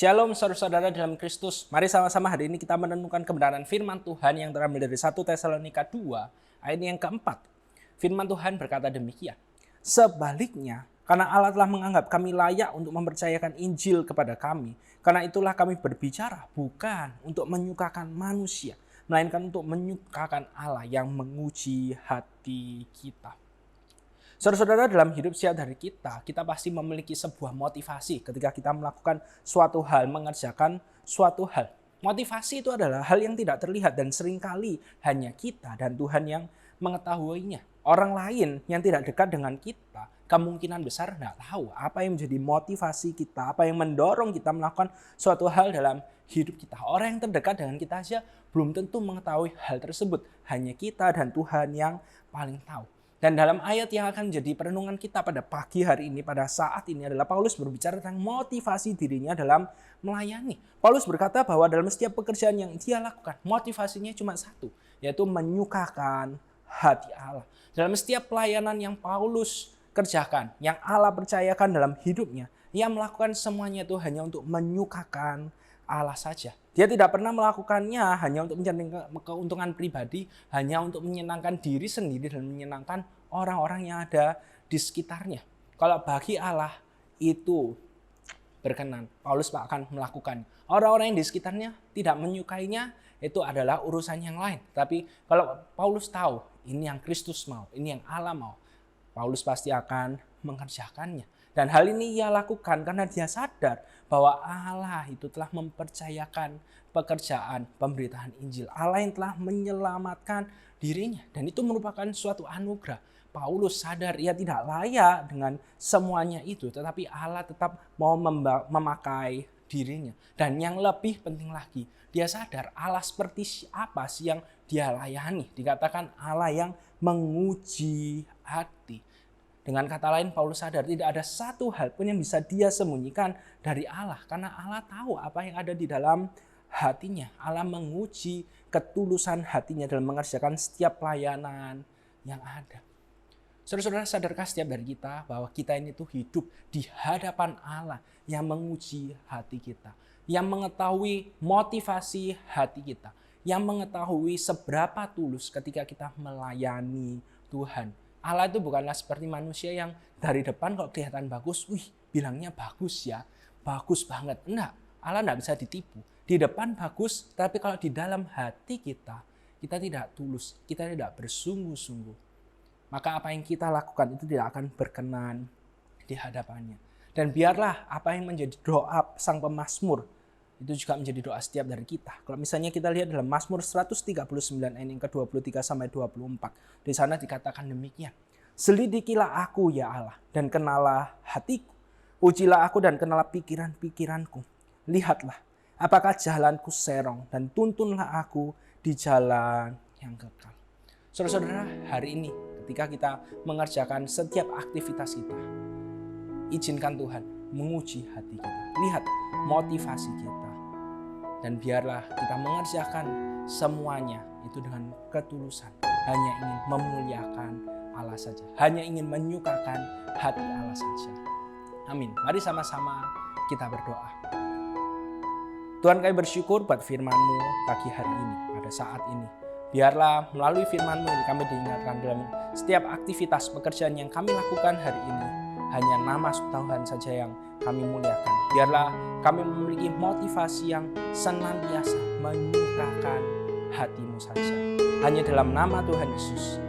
Shalom saudara-saudara dalam Kristus. Mari sama-sama hari ini kita merenungkan kebenaran firman Tuhan yang terambil dari 1 Tesalonika 2 ayat yang keempat. Firman Tuhan berkata demikian. Sebaliknya, karena Allah telah menganggap kami layak untuk mempercayakan Injil kepada kami, karena itulah kami berbicara bukan untuk menyukakan manusia, melainkan untuk menyukakan Allah yang menguji hati kita. Saudara-saudara, dalam hidup sehari-hari kita pasti memiliki sebuah motivasi ketika kita melakukan suatu hal, mengerjakan suatu hal. Motivasi itu adalah hal yang tidak terlihat dan seringkali hanya kita dan Tuhan yang mengetahuinya. Orang lain yang tidak dekat dengan kita kemungkinan besar tidak tahu apa yang menjadi motivasi kita, apa yang mendorong kita melakukan suatu hal dalam hidup kita. Orang yang terdekat dengan kita saja belum tentu mengetahui hal tersebut. Hanya kita dan Tuhan yang paling tahu. Dan dalam ayat yang akan menjadi perenungan kita pada pagi hari ini, pada saat ini adalah Paulus berbicara tentang motivasi dirinya dalam melayani. Paulus berkata bahwa dalam setiap pekerjaan yang dia lakukan, motivasinya cuma satu, yaitu menyukakan hati Allah. Dalam setiap pelayanan yang Paulus kerjakan, yang Allah percayakan dalam hidupnya, ia melakukan semuanya itu hanya untuk menyukakan Allah saja. Dia tidak pernah melakukannya hanya untuk mencari keuntungan pribadi, hanya untuk menyenangkan diri sendiri dan menyenangkan orang-orang yang ada di sekitarnya. Kalau bagi Allah itu berkenan, Paulus akan melakukan. Orang-orang yang di sekitarnya tidak menyukainya, itu adalah urusan yang lain. Tapi kalau Paulus tahu ini yang Kristus mau, ini yang Allah mau, Paulus pasti akan mengerjakannya. Dan hal ini ia lakukan karena dia sadar bahwa Allah itu telah mempercayakan pekerjaan pemberitaan Injil. Allah yang telah menyelamatkan dirinya. Dan itu merupakan suatu anugerah. Paulus sadar ia tidak layak dengan semuanya itu. Tetapi Allah tetap mau memakai dirinya. Dan yang lebih penting lagi, dia sadar Allah seperti apa sih yang dia layani. Dikatakan Allah yang menguji hati. Dengan kata lain, Paulus sadar tidak ada satu hal pun yang bisa dia sembunyikan dari Allah. Karena Allah tahu apa yang ada di dalam hatinya. Allah menguji ketulusan hatinya dalam mengerjakan setiap pelayanan yang ada. Saudara-saudara, sadarkah setiap dari kita bahwa kita ini tuh hidup di hadapan Allah yang menguji hati kita. Yang mengetahui motivasi hati kita. Yang mengetahui seberapa tulus ketika kita melayani Tuhan. Allah itu bukanlah seperti manusia yang dari depan kalau kelihatan bagus, bilangnya bagus ya, bagus banget. Enggak, Allah enggak bisa ditipu. Di depan bagus, tapi kalau di dalam hati kita tidak tulus, kita tidak bersungguh-sungguh. Maka apa yang kita lakukan itu tidak akan berkenan di hadapannya. Dan biarlah apa yang menjadi doa sang pemazmur, itu juga menjadi doa setiap dari kita. Kalau misalnya kita lihat dalam Mazmur 139 ayat yang ke-23 sampai 24. Di sana dikatakan demikian. Selidikilah aku ya Allah dan kenalah hatiku. Ujilah aku dan kenalah pikiran-pikiranku. Lihatlah apakah jalanku serong dan tuntunlah aku di jalan yang kekal. Saudara-saudara, hari ini ketika kita mengerjakan setiap aktivitas kita, izinkan Tuhan menguji hati kita. Lihat motivasi kita. Dan biarlah kita mengerjakan semuanya itu dengan ketulusan. Hanya ingin memuliakan Allah saja. Hanya ingin menyukakan hati Allah saja. Amin. Mari sama-sama kita berdoa. Tuhan, kami bersyukur buat firman-Mu pagi hari ini, pada saat ini. Biarlah melalui firman-Mu ini kami diingatkan dalam setiap aktivitas pekerjaan yang kami lakukan hari ini. Hanya nama Tuhan saja yang kami muliakan. Biarlah kami memiliki motivasi yang senantiasa menyukakan hati-Mu saja. Hanya dalam nama Tuhan Yesus